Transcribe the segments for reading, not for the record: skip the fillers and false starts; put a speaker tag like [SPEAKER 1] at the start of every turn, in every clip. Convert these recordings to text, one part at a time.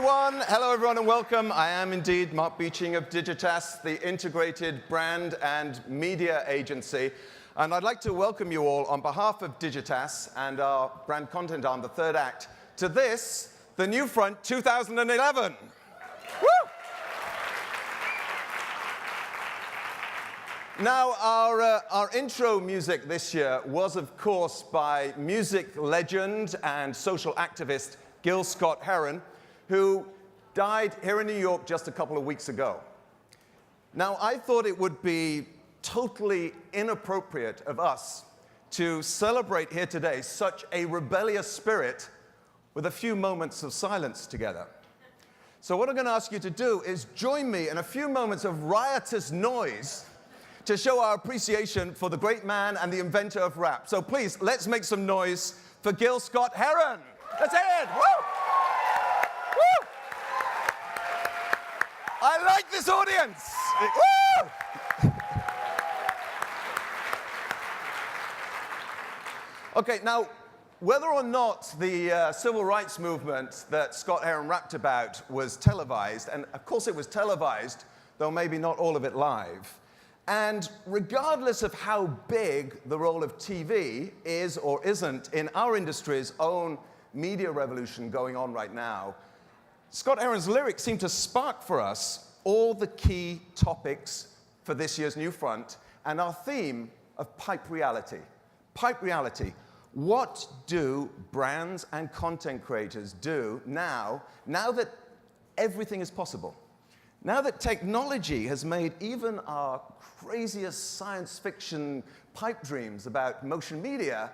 [SPEAKER 1] Hello, everyone, and welcome. I am indeed Mark Beeching of Digitas, the integrated brand and media agency. And I'd like to welcome you all on behalf of Digitas and our brand content arm, the third act, to this, the New Front 2011. Woo! Now, our intro music this year was, of course, by music legend and social activist Gil Scott-Heron, who died here in New York just a couple of weeks ago. Now, I thought it would be totally inappropriate of us to celebrate here today such a rebellious spirit with a few moments of silence together. So what I'm going to ask you to do is join me in a few moments of riotous noise to show our appreciation for the great man and the inventor of rap. So please, let's make some noise for Gil Scott-Heron. Let's hear it. Woo! Woo! I like this audience. Woo! Okay, now, whether or not the civil rights movement that Scott-Heron rapped about was televised, and of course it was televised, though maybe not all of it live, and regardless of how big the role of TV is or isn't in our industry's own media revolution going on right now, Scott-Heron's lyrics seem to spark for us all the key topics for this year's New Front and our theme of pipe reality. Pipe reality. What do brands and content creators do now that everything is possible? Now that technology has made even our craziest science fiction pipe dreams about motion media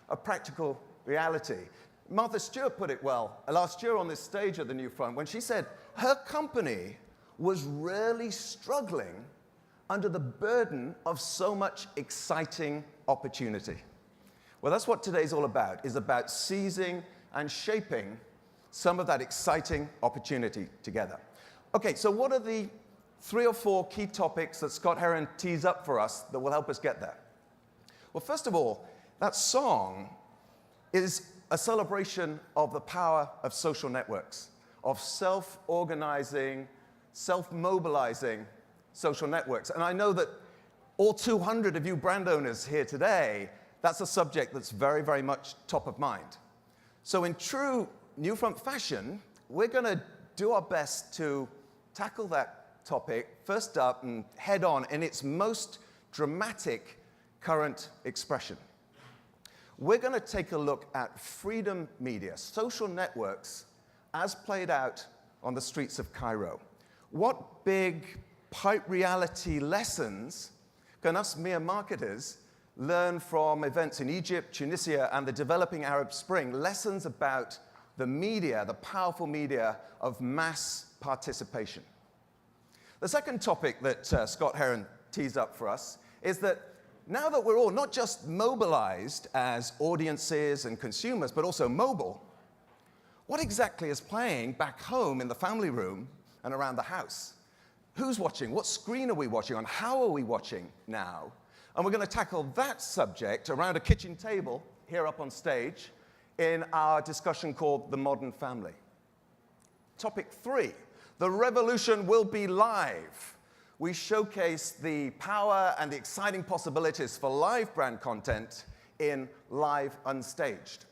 [SPEAKER 1] a practical reality. Martha Stewart put it well last year on this stage at the New Front when she said her company was really struggling under the burden of so much exciting opportunity. Well, that's what today's all about, is about seizing and shaping some of that exciting opportunity together. Okay, so what are the 3 or 4 key topics that Scott-Heron tees up for us that will help us get there? Well, first of all, that song is a celebration of the power of social networks, of self-organizing, self-mobilizing social networks. And I know that all 200 of you brand owners here today, that's a subject that's very, very much top of mind. So in true New Front fashion, we're going to do our best to tackle that topic first up and head on in its most dramatic current expression. We're going to take a look at freedom media, social networks, as played out on the streets of Cairo. What big pipe reality lessons can us mere marketers learn from events in Egypt, Tunisia, and the developing Arab Spring? Lessons about the media, the powerful media of mass participation. The second topic that Scott-Heron teased up for us is that now that we're all not just mobilized as audiences and consumers, but also mobile, what exactly is playing back home in the family room and around the house? Who's watching? What screen are we watching on? How are we watching now? And we're going to tackle that subject around a kitchen table here up on stage in our discussion called The Modern Family. Topic 3, the revolution will be live. We showcase the power and the exciting possibilities for live brand content in Live Unstaged.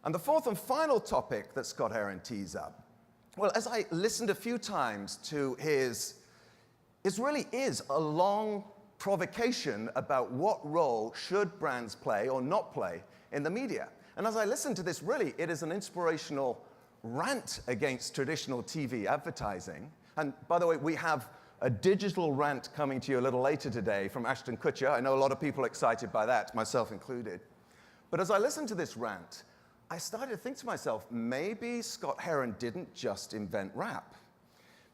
[SPEAKER 1] And the fourth and final topic that Scott-Heron tees up, well, as I listened a few times to it really is a long provocation about what role should brands play or not play in the media. And as I listened to this, really, it is an inspirational rant against traditional TV advertising. And by the way, we have a digital rant coming to you a little later today from Ashton Kutcher. I know a lot of people are excited by that, myself included. But as I listened to this rant, I started to think to myself, maybe Scott-Heron didn't just invent rap.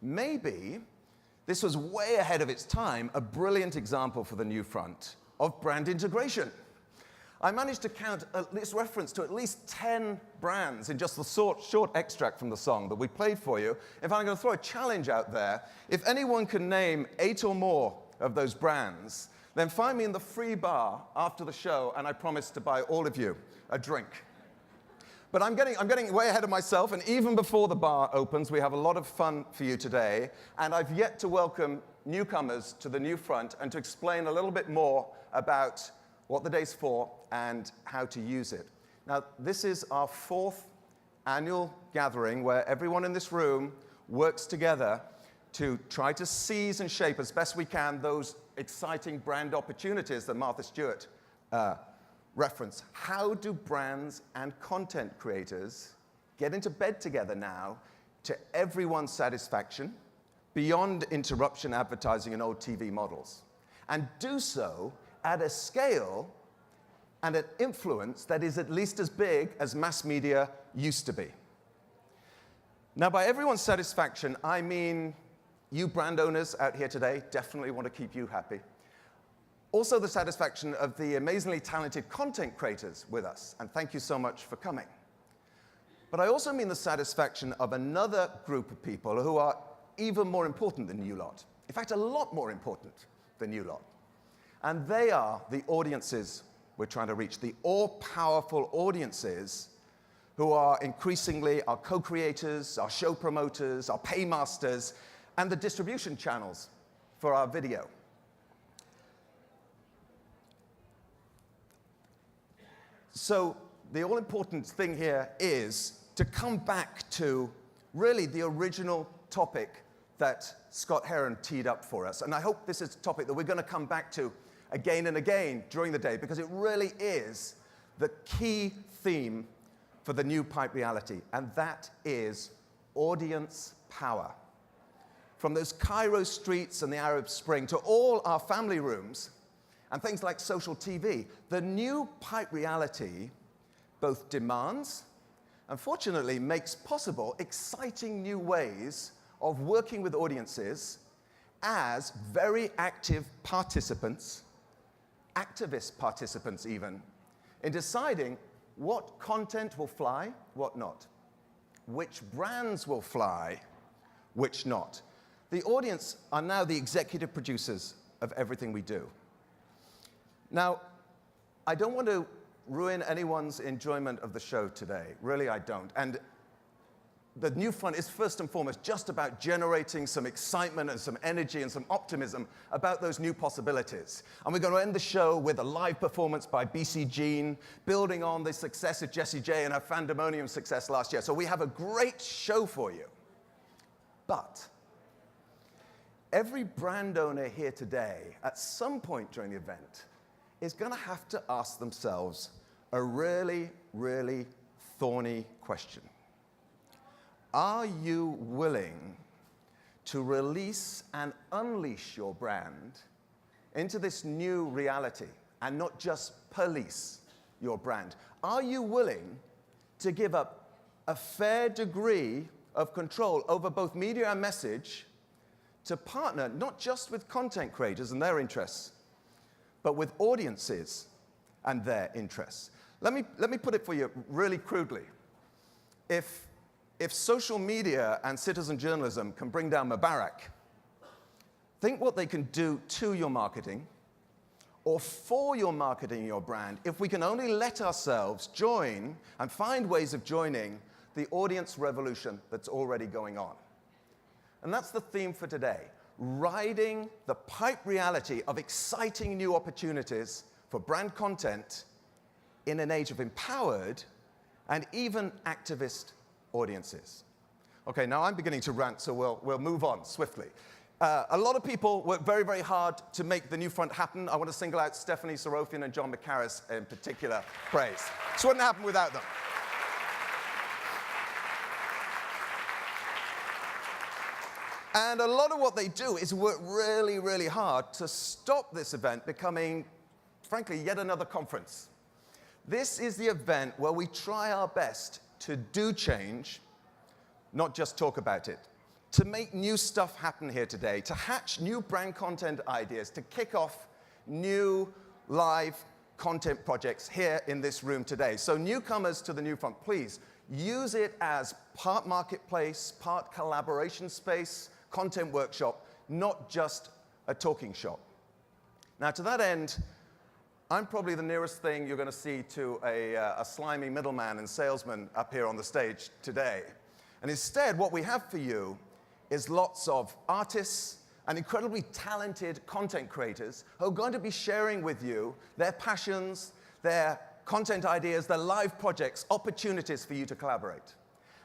[SPEAKER 1] Maybe this was way ahead of its time, a brilliant example for the New Front of brand integration. I managed to count this reference to at least 10 brands in just the short extract from the song that we played for you. In fact, I'm going to throw a challenge out there. If anyone can name 8 or more of those brands, then find me in the free bar after the show, and I promise to buy all of you a drink. But I'm getting way ahead of myself, and even before the bar opens, we have a lot of fun for you today, and I've yet to welcome newcomers to the new front and to explain a little bit more about what the day's for and how to use it. Now, this is our 4th annual gathering where everyone in this room works together to try to seize and shape as best we can those exciting brand opportunities that Martha Stewart referenced. How do brands and content creators get into bed together now to everyone's satisfaction, beyond interruption advertising and old TV models, and do so at a scale and an influence that is at least as big as mass media used to be? Now, by everyone's satisfaction, I mean you brand owners out here today. Definitely want to keep you happy. Also the satisfaction of the amazingly talented content creators with us, and thank you so much for coming. But I also mean the satisfaction of another group of people who are even more important than you lot. In fact, a lot more important than you lot. And they are the audiences we're trying to reach, the all-powerful audiences who are increasingly our co-creators, our show promoters, our paymasters, and the distribution channels for our video. So the all-important thing here is to come back to really the original topic that Scott Heron teed up for us. And I hope this is a topic that we're going to come back to again and again during the day, because it really is the key theme for the new pipe reality, and that is audience power. From those Cairo streets and the Arab Spring to all our family rooms and things like social TV, the new pipe reality both demands and fortunately makes possible exciting new ways of working with audiences as very active participants, activist participants even, in deciding what content will fly, what not, which brands will fly, which not. The audience are now the executive producers of everything we do. Now, I don't want to ruin anyone's enjoyment of the show today. Really, I don't. And the new front is first and foremost just about generating some excitement and some energy and some optimism about those new possibilities. And we're going to end the show with a live performance by BCG, building on the success of Jessie J and her Fandemonium success last year. So we have a great show for you. But every brand owner here today, at some point during the event, is going to have to ask themselves a really, really thorny question. Are you willing to release and unleash your brand into this new reality and not just police your brand? Are you willing to give up a fair degree of control over both media and message to partner not just with content creators and their interests, but with audiences and their interests? Let me put it for you really crudely. If social media and citizen journalism can bring down Mubarak, think what they can do to your marketing or for your marketing, your brand, if we can only let ourselves join and find ways of joining the audience revolution that's already going on. And that's the theme for today, riding the pipe reality of exciting new opportunities for brand content in an age of empowered and even activist audiences. Okay, now I'm beginning to rant, so we'll move on swiftly. A lot of people work very, very hard to make the new front happen. I want to single out Stephanie Sorofian and John McCarris in particular praise. This wouldn't happen without them. And a lot of what they do is work really, really hard to stop this event becoming, frankly, yet another conference. This is the event where we try our best to do change, not just talk about it, to make new stuff happen here today, to hatch new brand content ideas, to kick off new live content projects here in this room today. So newcomers to the New Front, please use it as part marketplace, part collaboration space, content workshop, not just a talking shop. Now, to that end, I'm probably the nearest thing you're going to see to a slimy middleman and salesman up here on the stage today. And instead, what we have for you is lots of artists and incredibly talented content creators who are going to be sharing with you their passions, their content ideas, their live projects, opportunities for you to collaborate.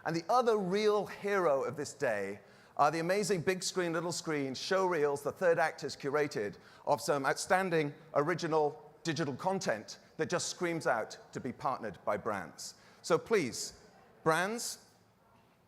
[SPEAKER 1] And the other real hero of this day are the amazing big screen, little screen show reels the Third Act has curated of some outstanding original digital content that just screams out to be partnered by brands. So please, brands,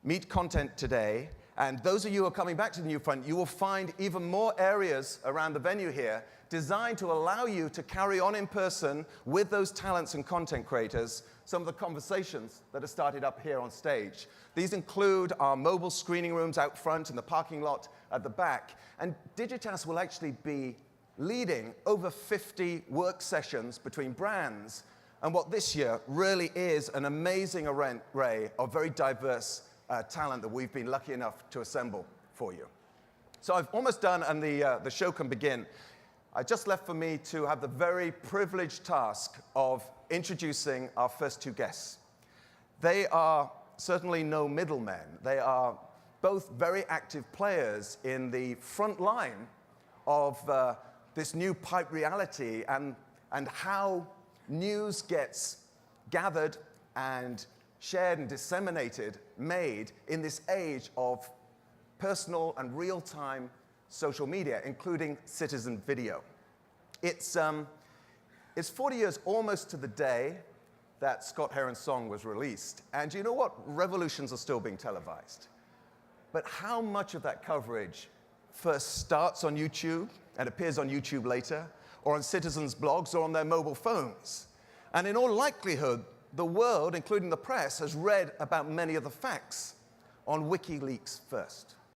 [SPEAKER 1] meet content today. And those of you who are coming back to the New Front, you will find even more areas around the venue here designed to allow you to carry on in person with those talents and content creators some of the conversations that are started up here on stage. These include our mobile screening rooms out front and the parking lot at the back. And Digitas will actually be leading over 50 work sessions between brands and what this year really is an amazing array of very diverse talent that we've been lucky enough to assemble for you. So I've almost done, and the show can begin. Just left for me to have the very privileged task of introducing our first two guests. They are certainly no middlemen. They are both very active players in the front line of this new pipe reality and how news gets gathered and shared and disseminated, made in this age of personal and real-time social media, including citizen video. It's 40 years almost to the day that Scott Heron's song was released. And you know what? Revolutions are still being televised. But how much of that coverage first starts on YouTube and appears on YouTube later, or on citizens' blogs, or on their mobile phones? And in all likelihood, the world, including the press, has read about many of the facts on WikiLeaks first.